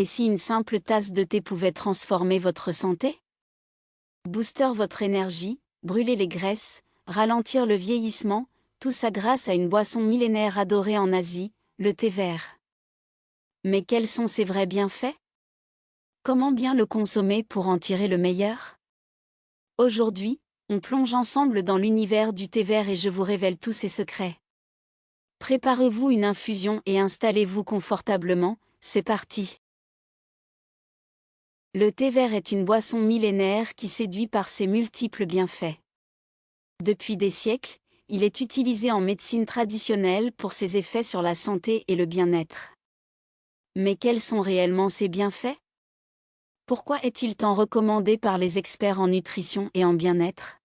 Et si une simple tasse de thé pouvait transformer votre santé? Booster votre énergie, brûler les graisses, ralentir le vieillissement, tout ça grâce à une boisson millénaire adorée en Asie, le thé vert. Mais quels sont ses vrais bienfaits? Comment bien le consommer pour en tirer le meilleur? Aujourd'hui, on plonge ensemble dans l'univers du thé vert et je vous révèle tous ses secrets. Préparez-vous une infusion et installez-vous confortablement, c'est parti. Le thé vert est une boisson millénaire qui séduit par ses multiples bienfaits. Depuis des siècles, il est utilisé en médecine traditionnelle pour ses effets sur la santé et le bien-être. Mais quels sont réellement ses bienfaits? Pourquoi est-il tant recommandé par les experts en nutrition et en bien-être?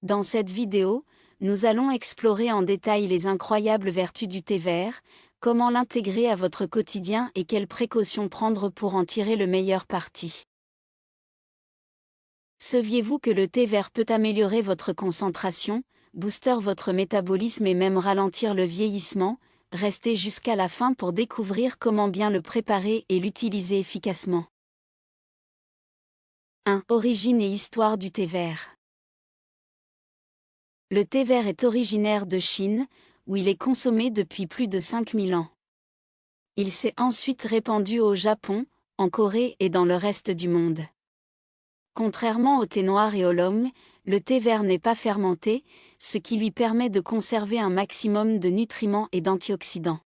Dans cette vidéo, nous allons explorer en détail les incroyables vertus du thé vert, comment l'intégrer à votre quotidien et quelles précautions prendre pour en tirer le meilleur parti. Saviez-vous que le thé vert peut améliorer votre concentration, booster votre métabolisme et même ralentir le vieillissement? Restez jusqu'à la fin pour découvrir comment bien le préparer et l'utiliser efficacement. 1. Origine et histoire du thé vert. Le thé vert est originaire de Chine, où il est consommé depuis plus de 5000 ans. Il s'est ensuite répandu au Japon, en Corée et dans le reste du monde. Contrairement au thé noir et au long, le thé vert n'est pas fermenté, ce qui lui permet de conserver un maximum de nutriments et d'antioxydants.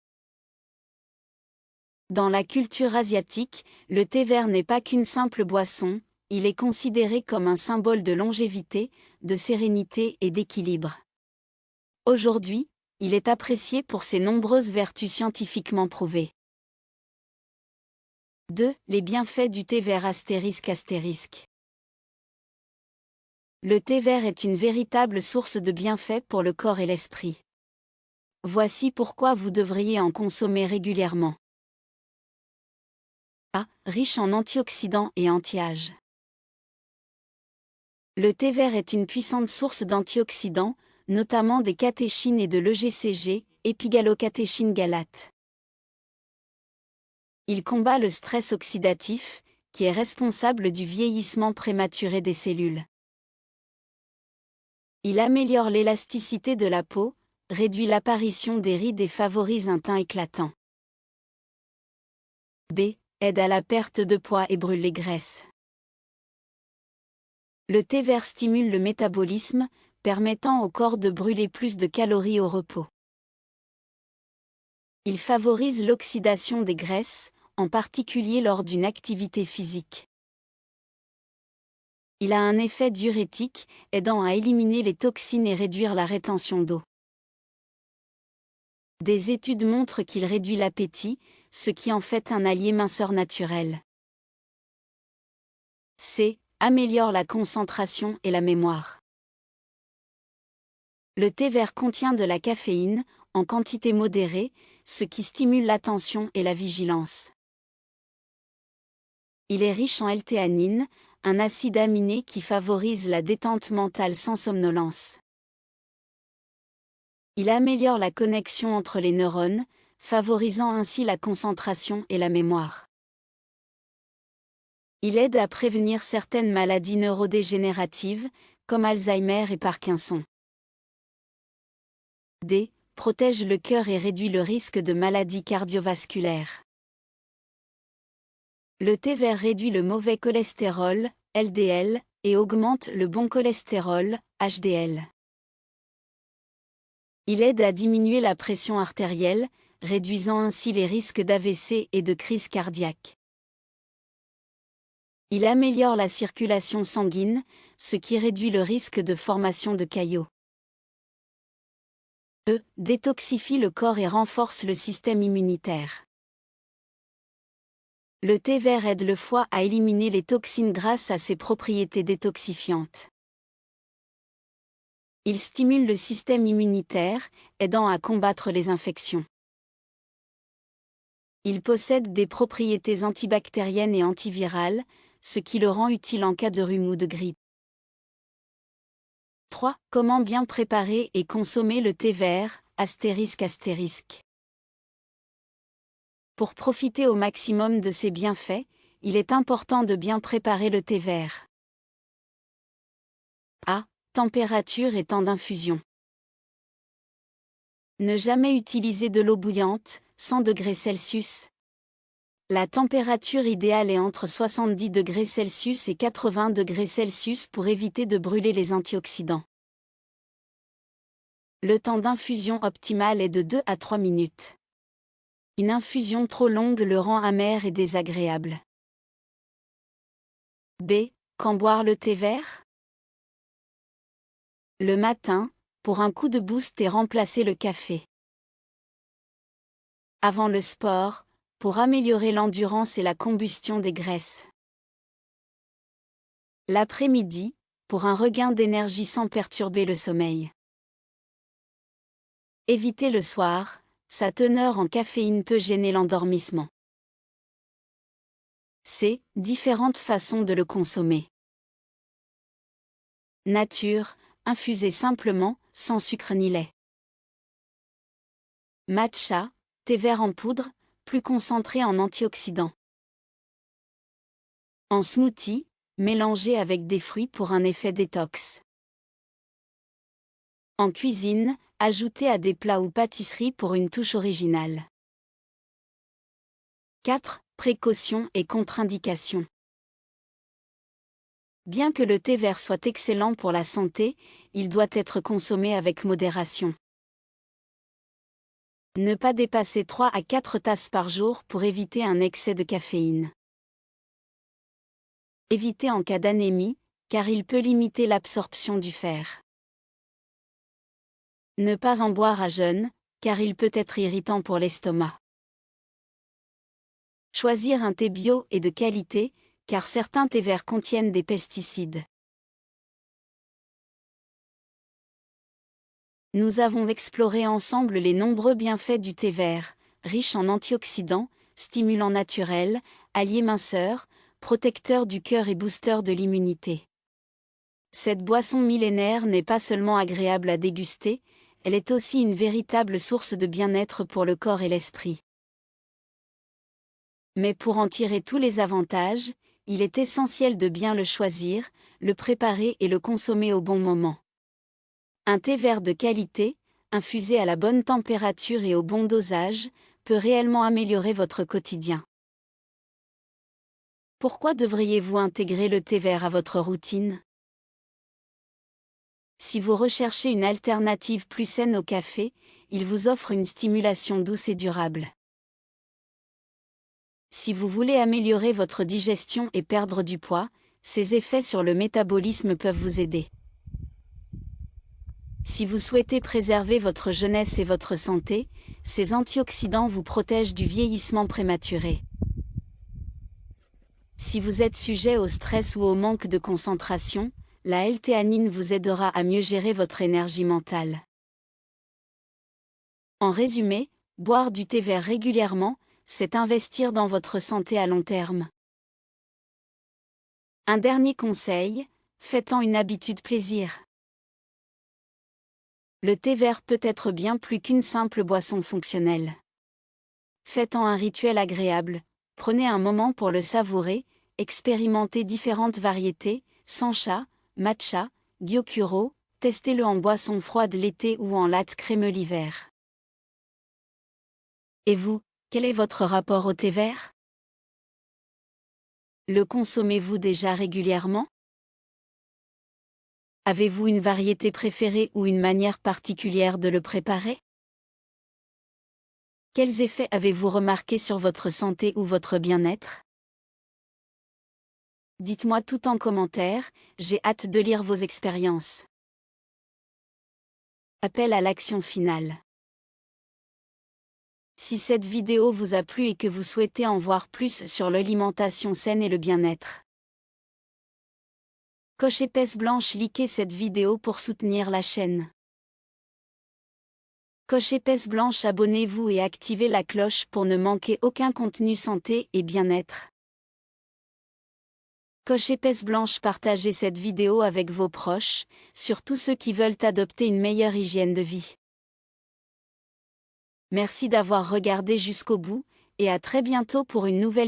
Dans la culture asiatique, le thé vert n'est pas qu'une simple boisson, il est considéré comme un symbole de longévité, de sérénité et d'équilibre. Aujourd'hui, il est apprécié pour ses nombreuses vertus scientifiquement prouvées. 2. Les bienfaits du thé vert ***. Le thé vert est une véritable source de bienfaits pour le corps et l'esprit. Voici pourquoi vous devriez en consommer régulièrement. A. Riche en antioxydants et anti-âge. Le thé vert est une puissante source d'antioxydants, notamment des catéchines et de l'EGCG, épigalocatéchine galate. Il combat le stress oxydatif, qui est responsable du vieillissement prématuré des cellules. Il améliore l'élasticité de la peau, réduit l'apparition des rides et favorise un teint éclatant. B. Aide à la perte de poids et brûle les graisses. Le thé vert stimule le métabolisme, permettant au corps de brûler plus de calories au repos. Il favorise l'oxydation des graisses, en particulier lors d'une activité physique. Il a un effet diurétique, aidant à éliminer les toxines et réduire la rétention d'eau. Des études montrent qu'il réduit l'appétit, ce qui en fait un allié minceur naturel. C. Améliore la concentration et la mémoire. Le thé vert contient de la caféine, en quantité modérée, ce qui stimule l'attention et la vigilance. Il est riche en L-théanine, un acide aminé qui favorise la détente mentale sans somnolence. Il améliore la connexion entre les neurones, favorisant ainsi la concentration et la mémoire. Il aide à prévenir certaines maladies neurodégénératives, comme Alzheimer et Parkinson. D. Protège le cœur et réduit le risque de maladies cardiovasculaires. Le thé vert réduit le mauvais cholestérol, LDL, et augmente le bon cholestérol, HDL. Il aide à diminuer la pression artérielle, réduisant ainsi les risques d'AVC et de crise cardiaque. Il améliore la circulation sanguine, ce qui réduit le risque de formation de caillots. E. Détoxifie le corps et renforce le système immunitaire. Le thé vert aide le foie à éliminer les toxines grâce à ses propriétés détoxifiantes. Il stimule le système immunitaire, aidant à combattre les infections. Il possède des propriétés antibactériennes et antivirales, ce qui le rend utile en cas de rhume ou de grippe. 3. Comment bien préparer et consommer le thé vert, ***. Pour profiter au maximum de ses bienfaits, il est important de bien préparer le thé vert. A. Température et temps d'infusion. Ne jamais utiliser de l'eau bouillante, 100 degrés Celsius. La température idéale est entre 70 degrés Celsius et 80 degrés Celsius pour éviter de brûler les antioxydants. Le temps d'infusion optimal est de 2 à 3 minutes. Une infusion trop longue le rend amer et désagréable. B. Quand boire le thé vert? Le matin, pour un coup de boost et remplacer le café. Avant le sport, pour améliorer l'endurance et la combustion des graisses. L'après-midi, pour un regain d'énergie sans perturber le sommeil. Évitez le soir, sa teneur en caféine peut gêner l'endormissement. C. Différentes façons de le consommer. Nature, infusé simplement, sans sucre ni lait. Matcha, thé vert en poudre, plus concentré en antioxydants. En smoothie, mélangé avec des fruits pour un effet détox. En cuisine, ajouté à des plats ou pâtisseries pour une touche originale. 4. Précautions et contre-indications. Bien que le thé vert soit excellent pour la santé, il doit être consommé avec modération. Ne pas dépasser 3 à 4 tasses par jour pour éviter un excès de caféine. Évitez en cas d'anémie, car il peut limiter l'absorption du fer. Ne pas en boire à jeun, car il peut être irritant pour l'estomac. Choisir un thé bio et de qualité, car certains thés verts contiennent des pesticides. Nous avons exploré ensemble les nombreux bienfaits du thé vert, riche en antioxydants, stimulant naturel, allié minceur, protecteur du cœur et booster de l'immunité. Cette boisson millénaire n'est pas seulement agréable à déguster, elle est aussi une véritable source de bien-être pour le corps et l'esprit. Mais pour en tirer tous les avantages, il est essentiel de bien le choisir, le préparer et le consommer au bon moment. Un thé vert de qualité, infusé à la bonne température et au bon dosage, peut réellement améliorer votre quotidien. Pourquoi devriez-vous intégrer le thé vert à votre routine? Si vous recherchez une alternative plus saine au café, il vous offre une stimulation douce et durable. Si vous voulez améliorer votre digestion et perdre du poids, ses effets sur le métabolisme peuvent vous aider. Si vous souhaitez préserver votre jeunesse et votre santé, ces antioxydants vous protègent du vieillissement prématuré. Si vous êtes sujet au stress ou au manque de concentration, la L-théanine vous aidera à mieux gérer votre énergie mentale. En résumé, boire du thé vert régulièrement, c'est investir dans votre santé à long terme. Un dernier conseil, faites-en une habitude plaisir. Le thé vert peut être bien plus qu'une simple boisson fonctionnelle. Faites-en un rituel agréable, prenez un moment pour le savourer, expérimentez différentes variétés, sancha, matcha, gyokuro, testez-le en boisson froide l'été ou en latte crémeux l'hiver. Et vous, quel est votre rapport au thé vert? Le consommez-vous déjà régulièrement? Avez-vous une variété préférée ou une manière particulière de le préparer? Quels effets avez-vous remarqués sur votre santé ou votre bien-être? Dites-moi tout en commentaire, j'ai hâte de lire vos expériences. Appel à l'action finale. Si cette vidéo vous a plu et que vous souhaitez en voir plus sur l'alimentation saine et le bien-être, coche épaisse blanche, likez cette vidéo pour soutenir la chaîne. Coche épaisse blanche, abonnez-vous et activez la cloche pour ne manquer aucun contenu santé et bien-être. Coche épaisse blanche, partagez cette vidéo avec vos proches, surtout ceux qui veulent adopter une meilleure hygiène de vie. Merci d'avoir regardé jusqu'au bout, et à très bientôt pour une nouvelle